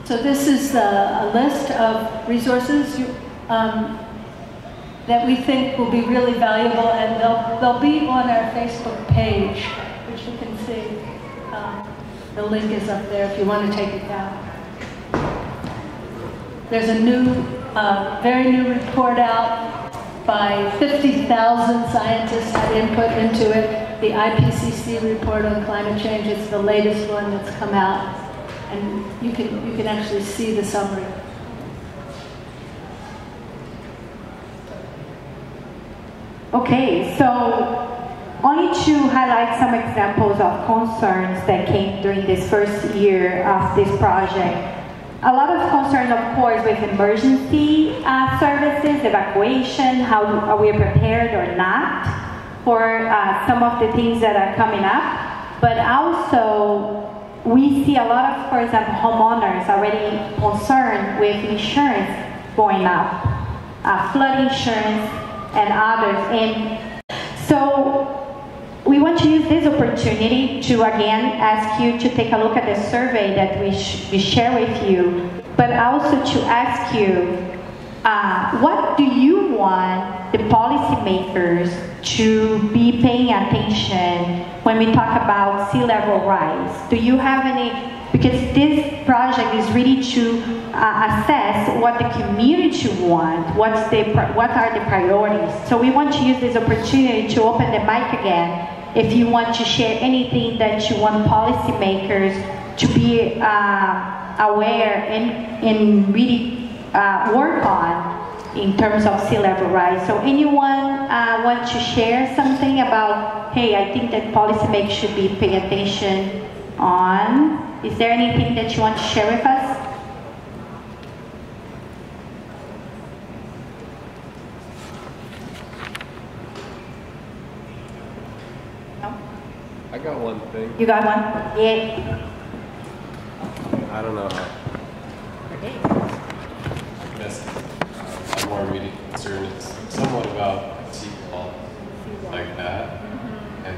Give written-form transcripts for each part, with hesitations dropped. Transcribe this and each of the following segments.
So this is a list of resources that we think will be really valuable, and they'll be on our Facebook page, which you can see. The link is up there if you want to take it down. There's a new, very new report out by 50,000 scientists had input into it. The IPCC report on climate change, it's the latest one that's come out. And you can actually see the summary. Okay, so only to highlight some examples of concerns that came during this first year of this project. A lot of concern, of course, with emergency services, evacuation, how are we prepared or not for some of the things that are coming up. But also, we see a lot of, for example, homeowners already concerned with insurance going up, flood insurance and others. And so we want to use this opportunity to again ask you to take a look at the survey that we share with you, but also to ask you, what do you want the policymakers to be paying attention when we talk about sea level rise? Do you have any, because this project is really to assess what the community wants, what are the priorities. So we want to use this opportunity to open the mic again if you want to share anything that you want policymakers to be aware and really work on in terms of sea level rise. So anyone want to share something about, hey, I think that policymakers should be paying attention on? Is there anything that you want to share with us? No? I got one thing. You got one? Yeah. I don't know how. Okay. I guess my more immediate concern is somewhat about sequel like that, and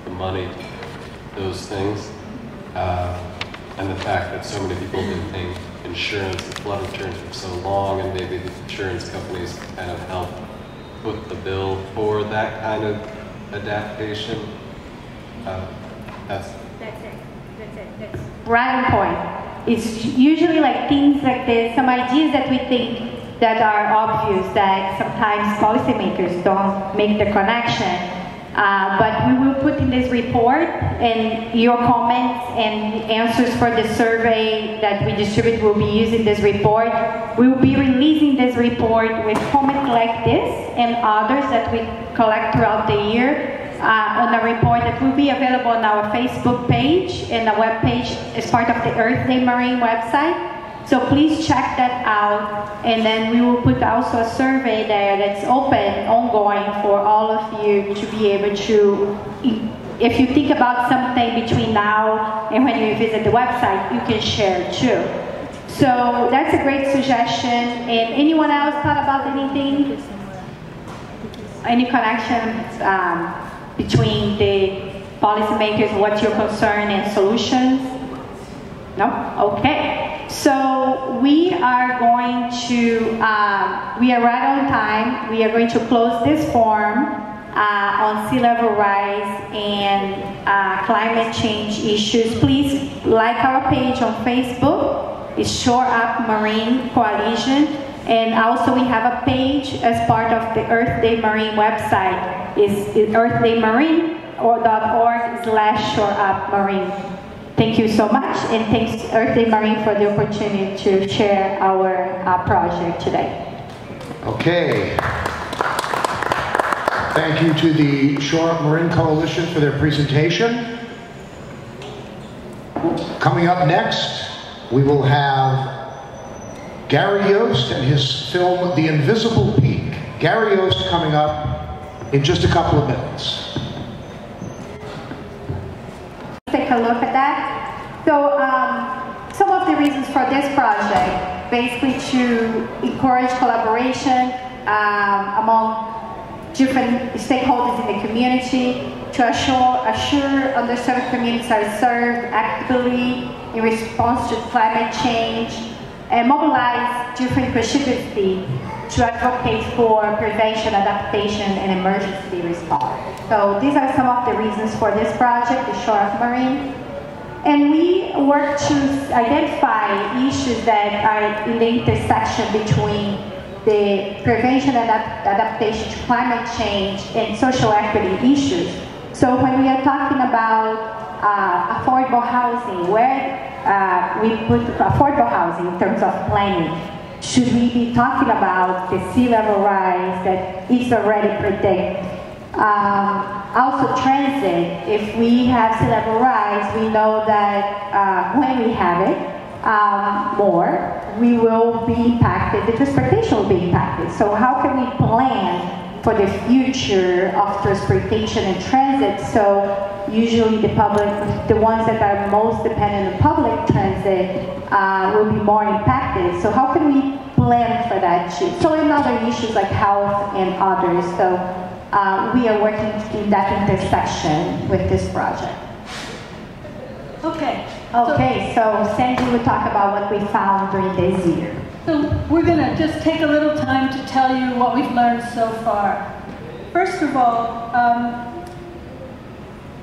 the money, those things, and the fact that so many people have been paying insurance and flood insurance for so long, and maybe the insurance companies kind of help put the bill for that kind of adaptation. That's it. Right on point. It's usually like things like this, some ideas that we think that are obvious that sometimes policymakers don't make the connection. But we will put in this report, and your comments and answers for the survey that we distribute will be used in this report. We will be releasing this report with comments like this and others that we collect throughout the year on a report that will be available on our Facebook page and a web page as part of the Earth Day Marin website. So please check that out, and then we will put also a survey there that's open, ongoing for all of you to be able to, if you think about something between now and when you visit the website, you can share too. So that's a great suggestion. And anyone else thought about anything? Any connections between the policymakers, what's your concern and solutions? No? Okay. So we are going to, we are right on time. We are going to close this forum on sea level rise and climate change issues. Please like our page on Facebook. It's Shore Up Marin Coalition. And also we have a page as part of the Earth Day Marin website. It's earthdaymarin.org/shoreupmarin. Thank you so much, and thanks Earth Day Marin for the opportunity to share our project today. Okay. Thank you to the Shore Up Marin Coalition for their presentation. Coming up next, we will have Gary Yost and his film, The Invisible Peak. Gary Yost coming up in just a couple of minutes. Take a look at that. So some of the reasons for this project, basically to encourage collaboration among different stakeholders in the community, to assure underserved communities are served actively in response to climate change, and mobilize different constituencies to advocate for prevention, adaptation, and emergency response. So these are some of the reasons for this project, the Shore of Marin. And we work to identify issues that are in the intersection between the prevention and adaptation to climate change and social equity issues. So when we are talking about affordable housing, where we put affordable housing in terms of planning, should we be talking about the sea level rise that is already predicted? Also transit, if we have sea level rise, we know that when we have it more, we will be impacted, the transportation will be impacted. So how can we plan for the future of transportation and transit? So usually the public, the ones that are most dependent on public transit will be more impacted. So how can we plan for that too? So and other issues like health and others. So we are working in that intersection with this project. Okay. Okay, so Sandy will talk about what we found during this year. So we're going to just take a little time to tell you what we've learned so far. First of all,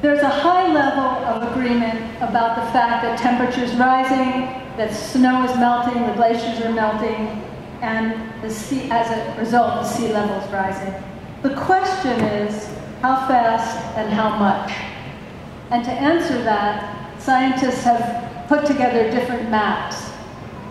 there's a high level of agreement about the fact that temperature's rising, that snow is melting, the glaciers are melting, and the sea, as a result, the sea level is rising. The question is, how fast and how much? And to answer that, scientists have put together different maps.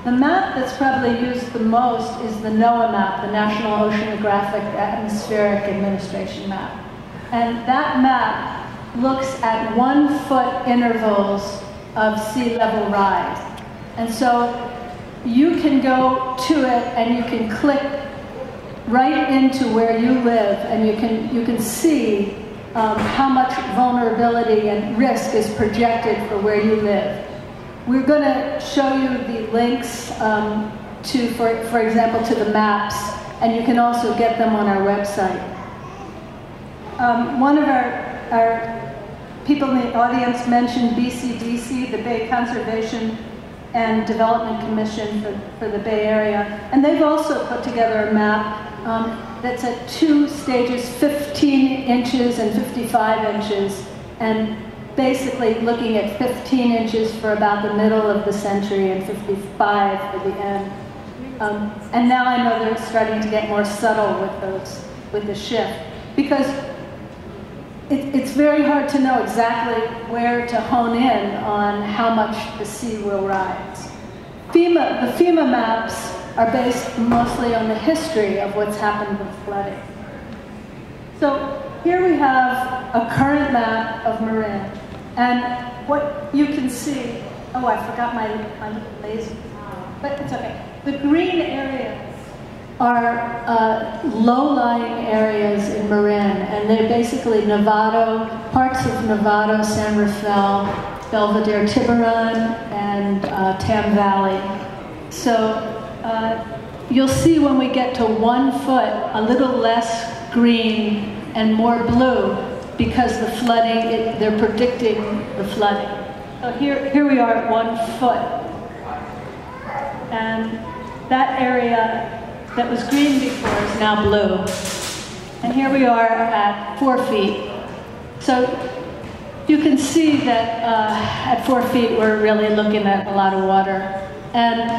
The map that's probably used the most is the NOAA map, the National Oceanographic Atmospheric Administration map. And that map looks at 1 foot intervals of sea level rise. And so you can go to it and you can click right into where you live, and you can see how much vulnerability and risk is projected for where you live. We're going to show you the links to, for example, to the maps, and you can also get them on our website. One of our people in the audience mentioned BCDC, the Bay Conservation and Development Commission for the Bay Area, and they've also put together a map that's at 2 stages, 15 inches and 55 inches, and basically looking at 15 inches for about the middle of the century and 55 for the end. And now I know they're starting to get more subtle with the shift, because it's very hard to know exactly where to hone in on how much the sea will rise. The FEMA maps are based mostly on the history of what's happened with flooding. So here we have a current map of Marin, and what you can see, oh, I forgot my laser, but it's okay. The green areas are low-lying areas in Marin, and they're basically Novato, parts of Novato, San Rafael, Belvedere, Tiburon, and Tam Valley. So you'll see when we get to 1 foot, a little less green and more blue, because the flooding, they're predicting the flooding. So here we are at 1 foot. And that area that was green before is now blue. And here we are at 4 feet. So you can see that at 4 feet we're really looking at a lot of water. And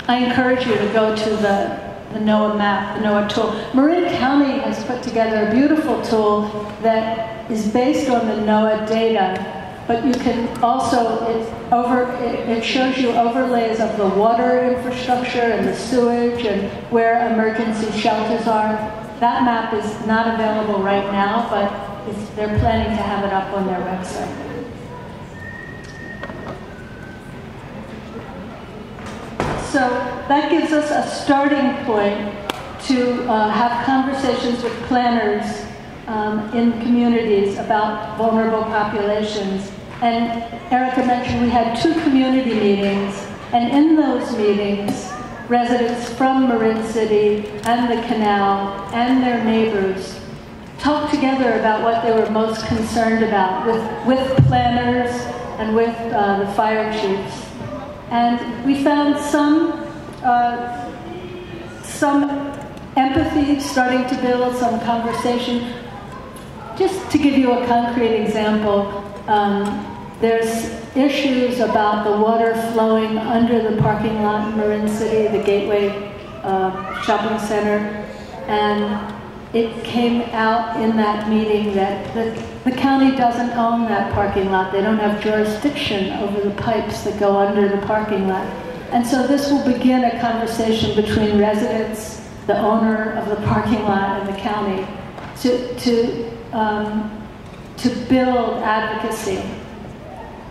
I encourage you to go to the NOAA map, the NOAA tool. Marin County has put together a beautiful tool that is based on the NOAA data, but you can also, it shows you overlays of the water infrastructure and the sewage and where emergency shelters are. That map is not available right now, but they're planning to have it up on their website. So that gives us a starting point to have conversations with planners in communities about vulnerable populations. And Erica mentioned we had 2 community meetings, and in those meetings, residents from Marin City and the canal and their neighbors talked together about what they were most concerned about with planners and with the fire chiefs. And we found some empathy starting to build, some conversation. Just to give you a concrete example, there's issues about the water flowing under the parking lot in Marin City, the Gateway shopping center, and it came out in that meeting that the county doesn't own that parking lot. They don't have jurisdiction over the pipes that go under the parking lot. And so this will begin a conversation between residents, the owner of the parking lot, and the county to build advocacy.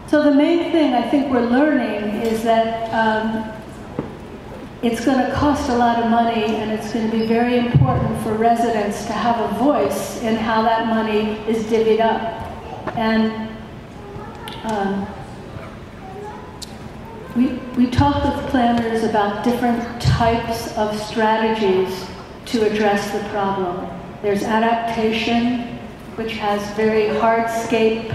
So the main thing I think we're learning is that it's going to cost a lot of money, and it's going to be very important for residents to have a voice in how that money is divvied up. And we talked with planners about different types of strategies to address the problem. There's adaptation, which has very hardscape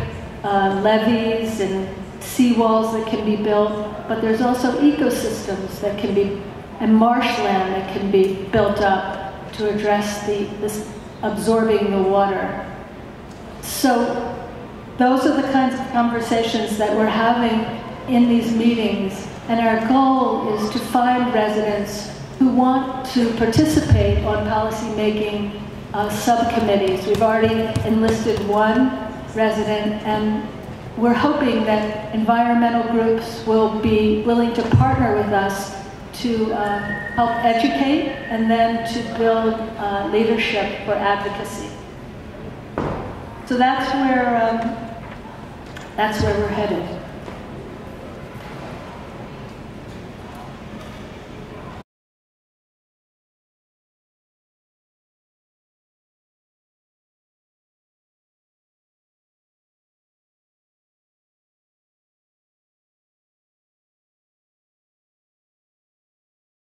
levees and seawalls that can be built, but there's also ecosystems that can be, and marshland that can be built up to address this absorbing the water. So those are the kinds of conversations that we're having in these meetings, and our goal is to find residents who want to participate on policy-making subcommittees. We've already enlisted one resident, and we're hoping that environmental groups will be willing to partner with us to help educate and then to build leadership for advocacy. So that's where we're headed.